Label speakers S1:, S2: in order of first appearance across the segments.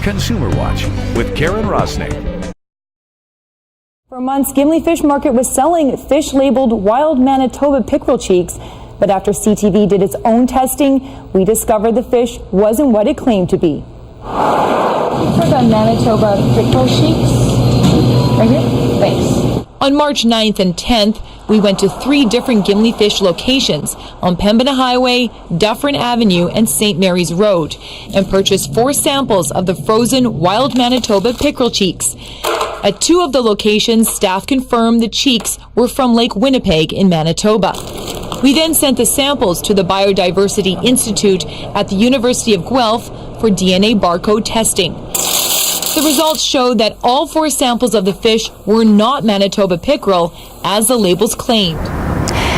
S1: Consumer Watch with Karen Rocznik.
S2: For months, Gimli Fish Market was selling fish labeled wild Manitoba pickerel cheeks. But after CTV did its own testing, we discovered the fish wasn't what it claimed to be. For the Manitoba pickerel cheeks, right here, thanks.
S3: On March 9th and 10th, we went to 3 different Gimli Fish locations on Pembina Highway, Dufferin Avenue, and St. Mary's Road, and purchased 4 samples of the frozen wild Manitoba pickerel cheeks. At 2 of the locations, staff confirmed the cheeks were from Lake Winnipeg in Manitoba. We then sent the samples to the Biodiversity Institute at the University of Guelph for DNA barcode testing. The results showed that all 4 samples of the fish were not Manitoba pickerel, as the labels claimed.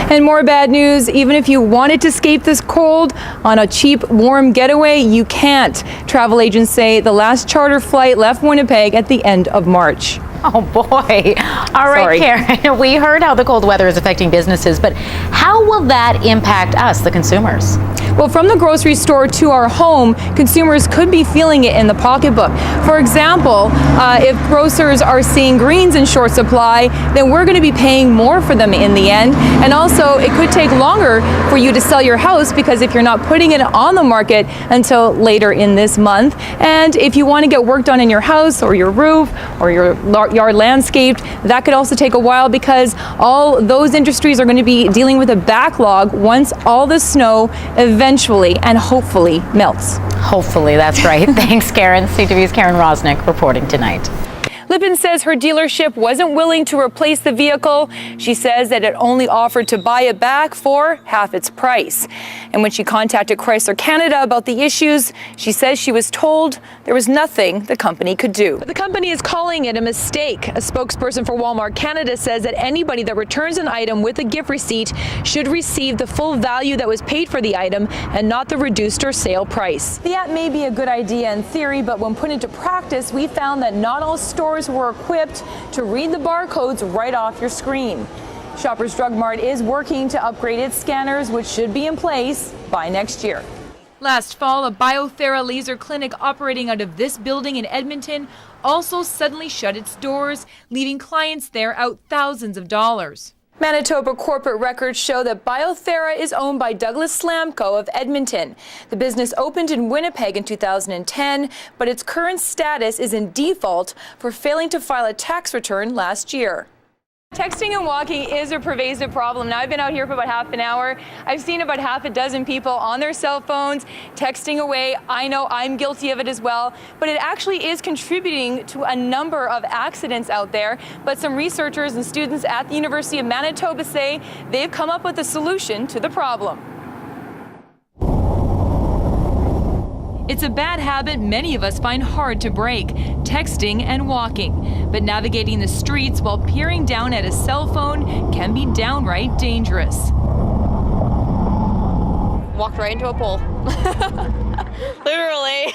S2: And more bad news, even if you wanted to escape this cold on a cheap, warm getaway, you can't. Travel agents say the last charter flight left Winnipeg at the end of March.
S4: Oh boy. All right, Karen, we heard how the cold weather is affecting businesses, but how will that impact us, the consumers?
S2: Well, from the grocery store to our home, consumers could be feeling it in the pocketbook. For example, if grocers are seeing greens in short supply, then we're going to be paying more for them in the end. And also, it could take longer for you to sell your house because if you're not putting it on the market until later in this month. And if you want to get work done in your house or your roof or your yard landscaped, that could also take a while because all those industries are going to be dealing with a backlog once all the snow eventually and hopefully melts.
S4: Hopefully, that's right. Thanks, Karen. CTV's Karen Rocznik reporting tonight.
S2: Lippin says her dealership wasn't willing to replace the vehicle. She says that it only offered to buy it back for half its price. And when she contacted Chrysler Canada about the issues, she says she was told there was nothing the company could do. But the company is calling it a mistake. A spokesperson for Walmart Canada says that anybody that returns an item with a gift receipt should receive the full value that was paid for the item and not the reduced or sale price. The app may be a good idea in theory, but when put into practice, we found that not all stores were equipped to read the barcodes right off your screen. Shoppers Drug Mart is working to upgrade its scanners, which should be in place by next year. Last fall, a Biothera laser clinic operating out of this building in Edmonton also suddenly shut its doors, leaving clients there out thousands of dollars. Manitoba corporate records show that Biothera is owned by Douglas Slamco of Edmonton. The business opened in Winnipeg in 2010, but its current status is in default for failing to file a tax return last year. Texting and walking is a pervasive problem. Now, I've been out here for about half an hour. I've seen about half a dozen people on their cell phones texting away. I know I'm guilty of it as well, but it actually is contributing to a number of accidents out there. But some researchers and students at the University of Manitoba say they've come up with a solution to the problem. It's a bad habit many of us find hard to break, texting and walking. But navigating the streets while peering down at a cell phone can be downright dangerous.
S5: Walked right into a pole. Literally.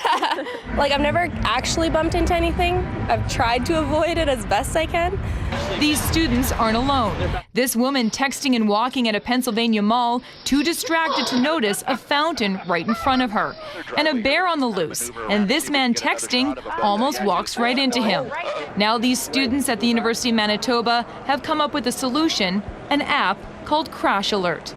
S5: Like, I've never actually bumped into anything. I've tried to avoid it as best I can.
S3: These students aren't alone. This woman texting and walking at a Pennsylvania mall, too distracted to notice a fountain right in front of her, and a bear on the loose. And this man texting almost walks right into him. Now these students at the University of Manitoba have come up with a solution, an app called Crash Alert.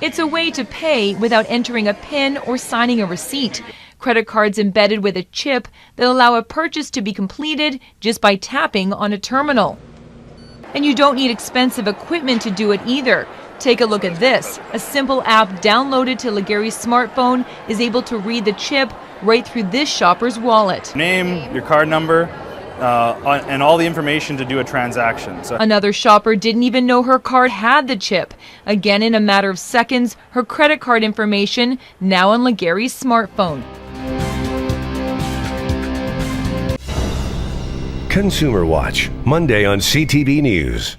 S3: It's a way to pay without entering a PIN or signing a receipt. Credit cards embedded with a chip that allow a purchase to be completed just by tapping on a terminal. And you don't need expensive equipment to do it either. Take a look at this. A simple app downloaded to Legary's smartphone is able to read the chip right through this shopper's wallet.
S6: Name, your card number, and all the information to do a transaction. So
S3: another shopper didn't even know her card had the chip. Again, in a matter of seconds, her credit card information now on Legary's smartphone.
S1: Consumer Watch, Monday on CTV News.